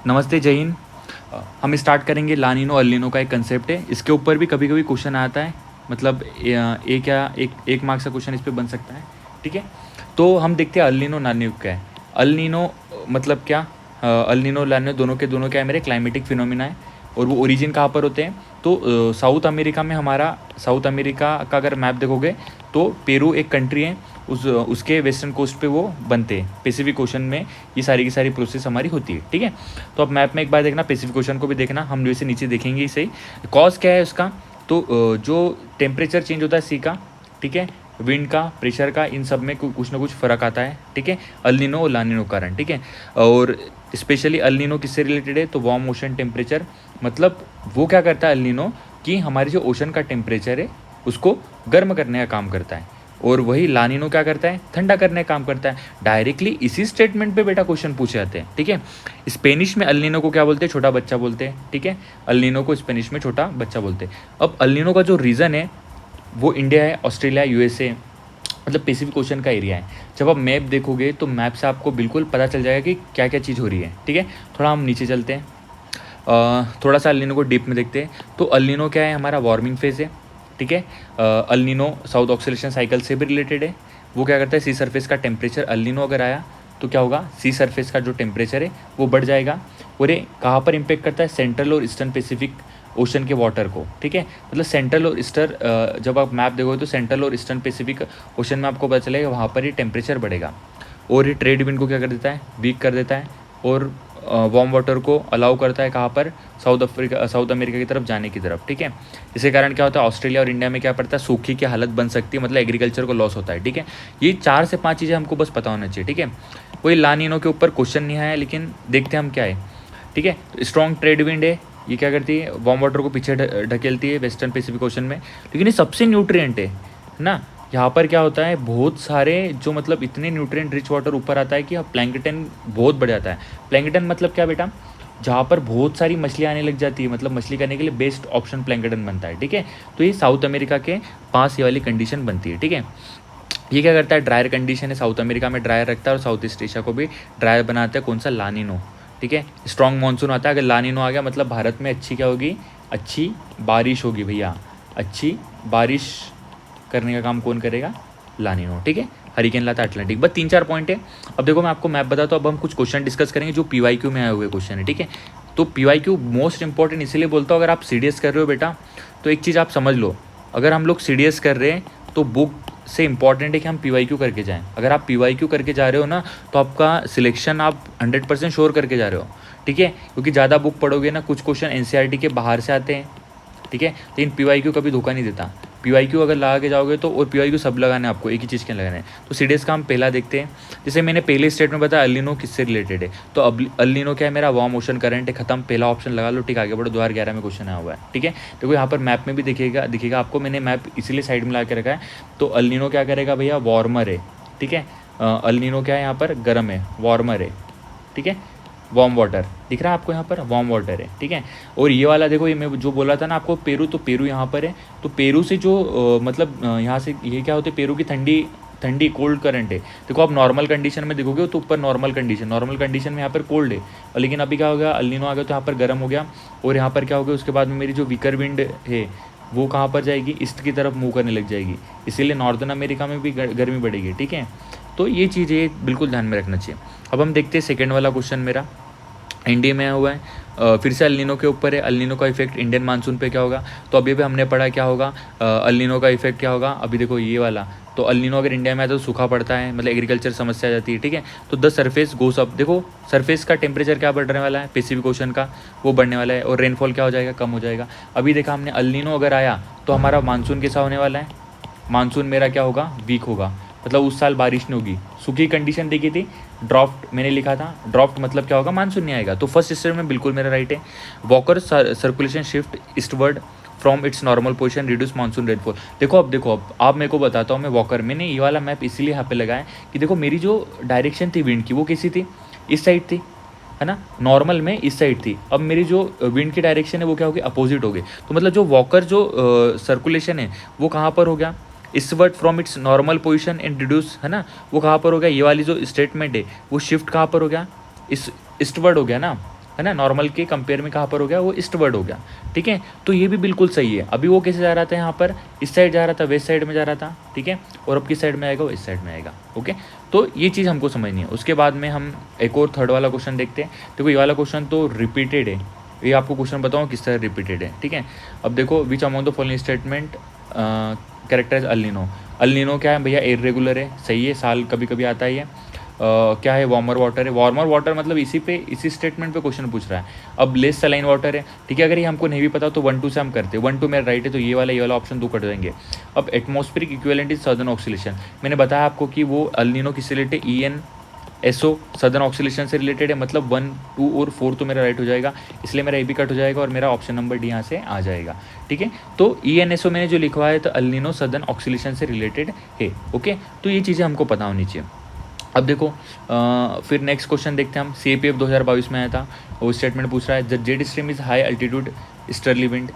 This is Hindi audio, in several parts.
नमस्ते, जय हिंद। हम स्टार्ट करेंगे लानिनो अल्निनो का एक कंसेप्ट है। इसके ऊपर भी कभी कभी क्वेश्चन आता है, मतलब एक या एक मार्क्स का क्वेश्चन इस पे बन सकता है। ठीक है, तो हम देखते हैं अल्निनो नानिनो क्या है। अल्निनो मतलब क्या? अल्निनो लानिनो दोनों क्या है, मेरे क्लाइमेटिक फिनोमिना है। और वो ओरिजिन कहाँ पर होते हैं? तो साउथ अमेरिका में। हमारा साउथ अमेरिका का अगर मैप देखोगे तो पेरू एक कंट्री है, उसके वेस्टर्न कोस्ट पे वो बनते हैं। पैसिफिक ओशन में ये सारी की सारी प्रोसेस हमारी होती है। ठीक है, तो अब मैप में एक बार देखना, पैसिफिक ओशन को भी देखना। हम जैसे नीचे देखेंगे इसे। कॉज क्या है उसका? तो जो टेम्परेचर चेंज होता है सी का, ठीक है, विंड का, प्रेशर का, इन सब में कुछ ना कुछ फ़र्क आता है। ठीक है, अल्निनो और लानिनो कारण। ठीक है, और स्पेशली अल्निनो किससे रिलेटेड है? तो वार्म ओशन टेम्परेचर। मतलब वो क्या करता है अल्निनो, कि हमारे जो ओशन का टेम्परेचर है उसको गर्म करने का काम करता है। और वही लानिनो क्या करता है? ठंडा करने का काम करता है। डायरेक्टली इसी स्टेटमेंट पे बेटा क्वेश्चन पूछे जाते हैं। ठीक है, स्पेनिश में अल्निनो को क्या बोलते हैं? छोटा बच्चा बोलते हैं। ठीक है, अल्निनो को स्पेनिश में छोटा बच्चा बोलते हैं। अब अल्निनो का जो रीज़न है वो इंडिया है, ऑस्ट्रेलिया, यूएसए, मतलब पैसिफिक ओशन का एरिया है। जब आप मैप देखोगे तो मैप से आपको बिल्कुल पता चल जाएगा कि क्या क्या चीज़ हो रही है। ठीक है, थोड़ा हम नीचे चलते हैं, थोड़ा सा अल्निनो को डीप में देखते हैं। तो अल्निनो क्या है? हमारा वार्मिंग फेज़ है। ठीक है, अल्निनो साउथ ऑक्सीलेशन साइकिल से भी रिलेटेड है। वो क्या करता है? सी सरफेस का टेम्परेचर, अल्निनो अगर आया तो क्या होगा? सी सरफेस का जो टेम्परेचर है वो बढ़ जाएगा। और ये कहाँ पर इम्पेक्ट करता है? सेंट्रल और ईस्टर्न पैसिफिक ओशन के वाटर को। ठीक है, मतलब सेंट्रल और ईस्टर्न, जब आप मैप देखोगे तो सेंट्रल और ईस्टर्न पैसिफिक ओशन में आपको पता चलेगा वहाँ पर ही टेम्परेचर बढ़ेगा। और ये ट्रेड विंड को क्या कर देता है? वीक कर देता है। और वार्म वाटर को अलाउ करता है कहाँ पर? साउथ अमेरिका की तरफ जाने की तरफ। ठीक है, इसके कारण क्या होता है? ऑस्ट्रेलिया और इंडिया में क्या पड़ता है? सूखी की हालत बन सकती है, मतलब एग्रीकल्चर को लॉस होता है। ठीक है, ये 4 से 5 चीज़ें हमको बस पता होना चाहिए। ठीक है, कोई लानिनो के ऊपर क्वेश्चन नहीं आया, लेकिन देखते हैं हम क्या है। ठीक है, स्ट्रॉन्ग ट्रेड विंड है, ये क्या करती है? वार्म वाटर को पीछे ढकेलती है वेस्टर्न पैसिफिक ओशन में। लेकिन ये सबसे न्यूट्रिएंट है ना। यहाँ पर क्या होता है? बहुत सारे जो मतलब इतने न्यूट्रिएंट रिच वाटर ऊपर आता है कि अब प्लैंकटन बहुत बढ़ जाता है। प्लैंकटन मतलब क्या बेटा? जहाँ पर बहुत सारी मछलियाँ आने लग जाती है, मतलब मछली करने के लिए बेस्ट ऑप्शन प्लैंकटन बनता है। ठीक है, तो ये साउथ अमेरिका के पास ये वाली कंडीशन बनती है। ठीक है, ये क्या करता है? ड्रायर कंडीशन है, साउथ अमेरिका में ड्रायर रखता है और साउथ ईस्ट एशिया को भी ड्रायर बनाता है। कौन सा? लानिनो। ठीक है, स्ट्रॉन्ग मानसून आता है। अगर लानिनो आ गया मतलब भारत में अच्छी क्या होगी? अच्छी बारिश होगी भैया। अच्छी बारिश करने का काम कौन करेगा? लानिनो। ठीक है, हरिकेन लाता है अटलांटिक। बस 3-4 पॉइंट है। अब देखो मैं आपको मैप बताता हूँ। अब हम कुछ क्वेश्चन डिस्कस करेंगे जो PYQ में आए हुए क्वेश्चन है। ठीक है, तो PYQ मोस्ट इंपॉर्टेंट इसलिए बोलता हूँ, अगर आप CDS कर रहे हो बेटा तो एक चीज़ आप समझ लो, अगर हम लोग CDS कर रहे हैं तो बुक से इंपॉर्टेंट है कि हम PYQ करके जाएं। अगर आप PYQ करके जा रहे हो ना तो आपका सिलेक्शन आप 100% श्योर करके जा रहे हो। ठीक है, क्योंकि ज़्यादा बुक पढ़ोगे ना, कुछ क्वेश्चन NCERT के बाहर से आते हैं। ठीक है, लेकिन PYQ कभी धोखा नहीं देता। PYQ अगर लगा के जाओगे तो, और PYQ सब लगाने हैं आपको, एक ही चीज़ के लगाने हैं। तो CDS का हम पहला देखते हैं। जैसे मैंने पहले स्टेट में बताया अल्निनो किससे रिलेटेड है, तो अब अल्निनो क्या है? मेरा वार्म ओशन करंट है। खत्म, पहला ऑप्शन लगा लो। ठीक, आगे बढ़ो। 2011 में क्वेश्चन आया हुआ है। ठीक है, देखो यहाँ पर मैप में भी दिखेगा आपको। मैंने मैप इसीलिए साइड में ला के रखा है। तो अल्निनो क्या करेगा भैया? वार्मर है। ठीक है, अल्निनो क्या है? यहाँ पर गर्म है, वार्मर है। ठीक है, वार्म वाटर दिख रहा है आपको? यहाँ पर वार्म वाटर है। ठीक है, और ये वाला देखो, ये मैं जो बोला था ना आपको, पेरू, तो पेरू यहाँ पर है। तो पेरू से जो मतलब यहाँ से ये क्या होते हैं? पेरू की ठंडी कोल्ड करंट है। देखो आप नॉर्मल कंडीशन में देखोगे तो ऊपर नॉर्मल कंडीशन में यहाँ पर कोल्ड है, और लेकिन अभी क्या हो गया? अल्निनो आ गया तो यहाँ पर गर्म हो गया। और यहाँ पर क्या हो गया? उसके बाद में मेरी जो वीकर विंड है वो कहाँ पर जाएगी? ईस्ट की तरफ मूव करने लग जाएगी। इसीलिए नॉर्दर्न अमेरिका में भी गर्मी बढ़ेगी। ठीक है, तो ये चीज़ें बिल्कुल ध्यान में रखना चाहिए। अब हम देखते हैं सेकेंड वाला क्वेश्चन मेरा इंडिया में आया हुआ है। फिर से अल्निनो के ऊपर है। अल्निनो का इफेक्ट इंडियन मानसून पे क्या होगा? तो अभी भी हमने पढ़ा क्या होगा? अल्निनो का इफेक्ट क्या होगा? अभी देखो ये वाला, तो अल्निनो अगर इंडिया में आया तो सूखा पड़ता है, मतलब एग्रीकल्चर समस्या आ जाती है। ठीक है, तो द सरफेस गोस अप। देखो सरफेस का टेम्परेचर क्या बढ़ने वाला है? पैसिफिक ओशन का वो बढ़ने वाला है। और रेनफॉल क्या हो जाएगा? कम हो जाएगा। अभी देखा हमने अल्निनो अगर आया तो हमारा मानसून कैसा होने वाला है? मानसून मेरा क्या होगा? वीक होगा। मतलब उस साल बारिश नहीं होगी, सूखी कंडीशन देखी थी। ड्राफ्ट मैंने लिखा था। ड्राफ्ट मतलब क्या होगा? मानसून नहीं आएगा। तो फर्स्ट स्टेट में बिल्कुल मेरा राइट है। Walker circulation shift eastward from its normal position reduce monsoon rainfall. देखो अब आप मेरे को बताता हूँ मैं वॉकर, मैंने ये वाला मैप इसीलिए यहाँ पे लगाया कि देखो मेरी जो डायरेक्शन थी विंड की वो कैसी थी? इस साइड थी, है ना। नॉर्मल में इस साइड थी। अब मेरी जो विंड की डायरेक्शन है वो क्या होगी? अपोजिट हो गई। तो मतलब जो वॉकर जो सर्कुलेशन है वो कहाँ पर हो गया? Eastward from its normal position and reduce, है ना, वो कहाँ पर हो गया? ये वाली जो स्टेटमेंट है वो शिफ्ट कहाँ पर हो गया? इस ईस्टवर्ड हो गया ना। है ना, नॉर्मल के कंपेयर में कहाँ पर हो गया, वो ईस्टवर्ड हो गया, ठीक है। तो ये भी बिल्कुल सही है। अभी वो कैसे जा रहा था, यहाँ पर इस साइड जा रहा था, वेस्ट साइड में जा रहा था, ठीक है, और अब किस साइड में आएगा, वो इस साइड में आएगा, ओके। तो ये चीज़ हमको समझनी है। उसके बाद में हम एक और थर्ड वाला क्वेश्चन देखते हैं। देखो ये वाला क्वेश्चन तो रिपीटेड है, ये आपको क्वेश्चन बताऊँ किस तरह रिपीटेड है, ठीक है। अब देखो, which among the following statement characterize El Nino. El Nino क्या है भैया, इरेगुलर है, सही है, साल कभी कभी आता ही है। क्या है, वार्मर वाटर है। वार्मर वाटर मतलब इसी स्टेटमेंट पे क्वेश्चन पूछ रहा है। अब लेस सलाइन वाटर है, ठीक है। अगर ये हमको नहीं भी पता तो 1-2 से हम करते हैं। 1-2 मेरा राइट है, तो ये वाला ऑप्शन 2 कट जाएंगे। अब atmospheric equivalent is southern oscillation, मैंने बताया आपको कि वो अल नीनो किससे रिलेटेड, ENSO सदर्न ऑक्सीलेशन से रिलेटेड है, मतलब 1, 2 और 4 तो मेरा राइट हो जाएगा, इसलिए मेरा ए भी कट हो जाएगा और मेरा ऑप्शन नंबर डी यहाँ से आ जाएगा, ठीक है। तो ENSO मैंने जो लिखवा है तो अल नीनो सदर्न ऑक्सीलेशन से रिलेटेड है, ओके। तो ये चीज़ें हमको पता होनी चाहिए। अब देखो फिर नेक्स्ट क्वेश्चन देखते हैं हम। CAPF 2022 में आया था, वो स्टेटमेंट पूछ रहा है the jet stream is high altitude स्टर्ली wind.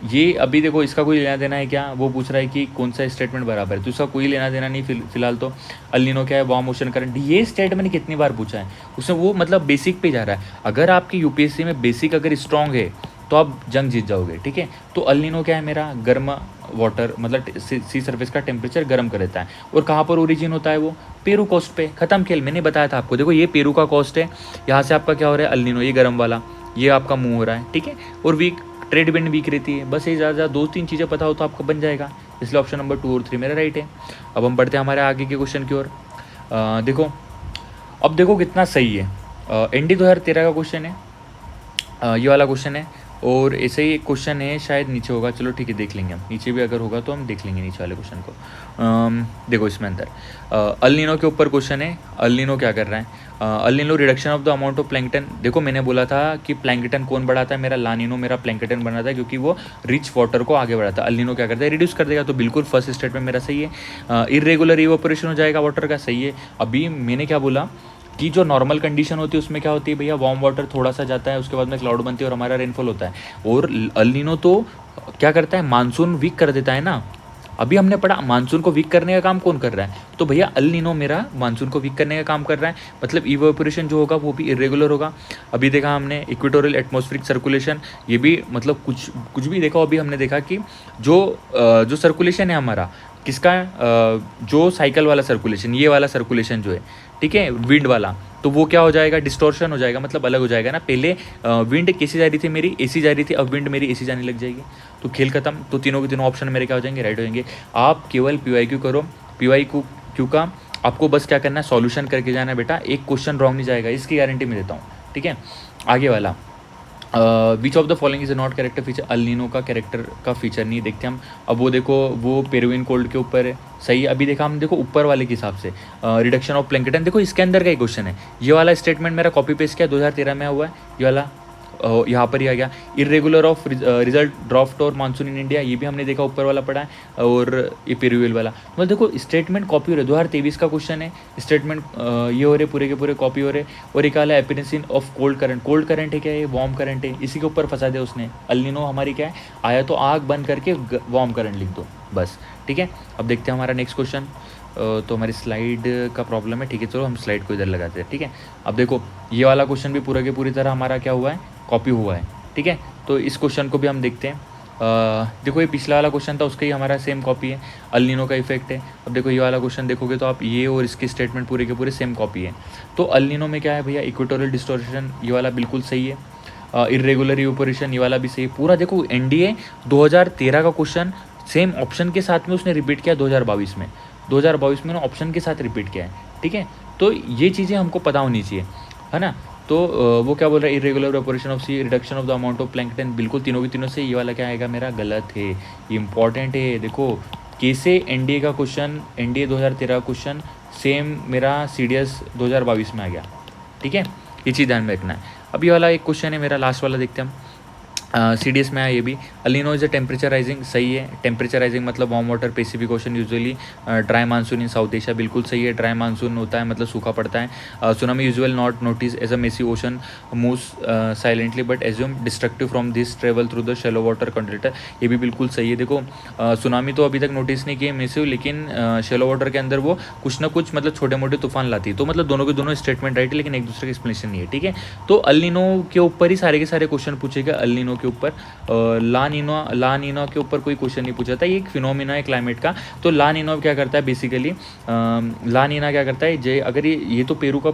ये अभी देखो इसका कोई लेना देना है क्या, वो पूछ रहा है कि कौन सा स्टेटमेंट बराबर है, तो इसका कोई लेना देना नहीं फिलहाल। तो अल नीनो क्या है, वार्म ओशन करंट। ये स्टेटमेंट कितनी बार पूछा है उसमें, वो मतलब बेसिक पे जा रहा है। अगर आपकी UPSC में बेसिक अगर स्ट्रॉन्ग है तो आप जंग जीत जाओगे, ठीक है। तो अल नीनो क्या है मेरा, गर्म वाटर, मतलब सी सरफेस का टेम्परेचर गर्म कर देता है। और कहाँ पर ओरिजिन होता है वो, पेरू कोस्ट पे, खत्म खेल। मैंने बताया था आपको, देखो ये पेरू का कोस्ट है, यहाँ से आपका क्या हो रहा है, अल नीनो, ये गर्म वाला, ये आपका मुंह हो रहा है, ठीक है। और वीक ट्रेड विंड वीक रहती है, बस ये ज़्यादा 2-3 चीज़ें पता हो तो आपका बन जाएगा, इसलिए ऑप्शन नंबर 2 और 3 मेरा राइट है। अब हम बढ़ते हैं हमारे आगे के क्वेश्चन की ओर। देखो अब देखो कितना सही है। ND 2013 का क्वेश्चन है, ये वाला क्वेश्चन है। और ऐसे ही एक क्वेश्चन है, शायद नीचे होगा, चलो ठीक है देख लेंगे हम, नीचे भी अगर होगा तो हम देख लेंगे नीचे वाले क्वेश्चन को। देखो इसमें अंदर अल नीनो के ऊपर क्वेश्चन है। अल नीनो क्या कर रहा है, El Nino reduction of the amount of plankton. देखो मैंने बोला था कि प्लैंकटन कौन बढ़ाता है, मेरा ला नीनो मेरा प्लैंकटन बनाता है, क्योंकि वो रिच वाटर को आगे बढ़ाता है। अल नीनो क्या करता है, रिड्यूस कर देगा, तो बिल्कुल फर्स्ट स्टेटमेंट मेरा सही है। इरेगुलर इवेपोरेशन हो जाएगा वाटर का, सही है। अभी मैंने क्या बोला कि जो नॉर्मल कंडीशन होती है उसमें क्या होती है भैया, वार्म वाटर थोड़ा सा जाता है, उसके बाद में क्लाउड बनती है और हमारा रेनफॉल होता है। और अल नीनो तो क्या करता है, मानसून वीक कर देता है ना। अभी हमने पढ़ा मानसून को वीक करने का काम कौन कर रहा है, तो भैया अल नीनो मेरा मानसून को वीक करने का काम कर रहा है, मतलब इवेपोरेशन जो होगा वो भी इरेगुलर होगा। अभी देखा हमने इक्वेटोरियल एटमॉस्फेरिक सर्कुलेशन, ये भी मतलब कुछ भी देखा। अभी हमने देखा कि जो सर्कुलेशन है हमारा किसका, जो साइकिल वाला सर्कुलेशन, ये वाला सर्कुलेशन जो है, ठीक है, विंड वाला, तो वो क्या हो जाएगा, डिस्टॉर्शन हो जाएगा, मतलब अलग हो जाएगा ना। पहले विंड कैसी जा रही थी मेरी, AC जा रही थी, अब विंड मेरी AC जाने लग जाएगी, तो खेल खत्म। तो तीनों के तीनों ऑप्शन मेरे क्या हो जाएंगे, राइट हो जाएंगे। आप केवल PYQ करो, PYQ का आपको बस क्या करना है, सॉल्यूशन करके जाना है बेटा, एक क्वेश्चन रॉन्ग नहीं जाएगा, इसकी गारंटी मैं देता हूँ, ठीक है। आगे वाला, which of the following is not character feature. El Nino का कैरेक्टर का फीचर नहीं देखते हम। अब वो देखो, वो पेरुविन कोल्ड के ऊपर है, सही। अभी देखा हम, देखो ऊपर वाले के हिसाब से रिडक्शन ऑफ प्लैंकटन, देखो इसके अंदर का ही क्वेश्चन है। ये वाला स्टेटमेंट मेरा कॉपी पेस्ट किया, 2013 में हुआ है, ये वाला यहाँ पर ही आ गया। इरेगुलर ऑफ रिजल्ट ड्राफ्ट और मानसून इन इंडिया, ये भी हमने देखा, ऊपर वाला पढ़ा है। और ये पेरुविल वाला, मतलब देखो स्टेटमेंट कॉपी हो रहे, 2023 का क्वेश्चन है, स्टेटमेंट ये हो रहे, पूरे के पूरे कॉपी हो रहे। और एक वाला appearance of cold current, cold current है क्या, ये वार्म करंट है, इसी के ऊपर फंसा दिया उसने। अल नीनो हमारी क्या है, आया तो आग बंद करके वार्म करंट लिख दो बस, ठीक है। अब देखते हैं हमारा नेक्स्ट क्वेश्चन। तो हमारी स्लाइड का प्रॉब्लम है, ठीक है, चलो हम स्लाइड को इधर लगाते हैं, ठीक है। अब देखो ये वाला क्वेश्चन भी पूरा के पूरी तरह हमारा क्या हुआ है, कॉपी हुआ है, ठीक है। तो इस क्वेश्चन को भी हम देखते हैं। देखो ये पिछला वाला क्वेश्चन था, उसका ही हमारा सेम कॉपी है, अल नीनो का इफेक्ट है। अब देखो ये वाला क्वेश्चन देखोगे तो आप ये और इसकी स्टेटमेंट पूरे के पूरे सेम कॉपी है। तो अल नीनो में क्या है भैया, इक्वेटोरियल डिस्टॉर्शन, ये वाला बिल्कुल सही है। इरेगुलर इवेपोरेशन, ये वाला भी सही है। पूरा देखो NDA 2013 का क्वेश्चन सेम ऑप्शन के साथ में उसने रिपीट किया 2022 में, 2022 में ऑप्शन के साथ रिपीट किया है, ठीक है। तो ये चीज़ें हमको पता होनी चाहिए, है ना। तो वो क्या बोल रहा है, irregular evaporation of sea, reduction of the amount of plankton, बिल्कुल तीनों के तीनों से ये वाला क्या आएगा मेरा, गलत है, ये इंपॉर्टेंट है। देखो कैसे NDA का क्वेश्चन, NDA 2013 का क्वेश्चन सेम मेरा CDS 2022 में आ गया, ठीक है, ये चीज़ ध्यान में रखना है। अब ये वाला एक क्वेश्चन है मेरा, लास्ट वाला देखते हैं हम। CDS में है ये भी। अलिनो इज़ अ टेम्परेचर सही है, टेम्परेचर राइजिंग मतलब warm water Pacific Ocean usually dry monsoon in South Asia, बिल्कुल सही है, ड्राई मानसून होता है मतलब सूखा पड़ता है। Tsunami usual not notice as a messy ocean moves silently but assume destructive from this travel through the shallow water कंटेटर, ये भी बिल्कुल सही है। देखो सुनामी तो अभी तक नोटिस नहीं किए मेसिव, लेकिन शेलो वाटर के अंदर वो कुछ ना कुछ मतलब छोटे मोटे तूफान लाती है, तो मतलब दोनों के दोनों स्टेटमेंट राइट है, लेकिन एक दूसरे का एक्सप्लेनेशन नहीं है, ठीक है। तो अल नीनो के ऊपर ही सारे के सारे क्वेश्चन पूछेगा, अल नीनो के ऊपर। ला नीनो के ऊपर कोई क्वेश्चन नहीं पूछा था, ये एक फिनोमिना है क्लाइमेट का। तो ला नीनो क्या करता है बेसिकली, ला नीना क्या करता है, जे अगर ये तो पेरू का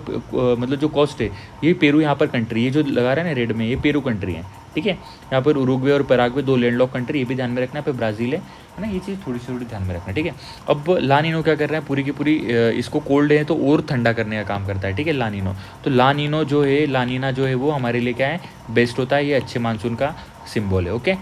मतलब जो कॉस्ट है, ये पेरू यहाँ पर कंट्री, ये जो लगा रहा है ना रेड में, ये पेरू कंट्री है, ठीक है। यहाँ पर उरुग्वे और पैराग्वे 2 लैंडलॉक कंट्री, ये भी ध्यान में रखना है। पे ब्राज़ील है ना, ये चीज़ थोड़ी सी ध्यान में रखना, ठीक है। अब ला नीनो क्या कर रहा है, पूरी की पूरी इसको कोल्ड है तो और ठंडा करने का काम करता है, ठीक है, ला नीनो। तो ला नीनो जो है, ला नीना जो है वो हमारे लिए क्या है, बेस्ट होता है, ये अच्छे मानसून का सिंबल है, ओके।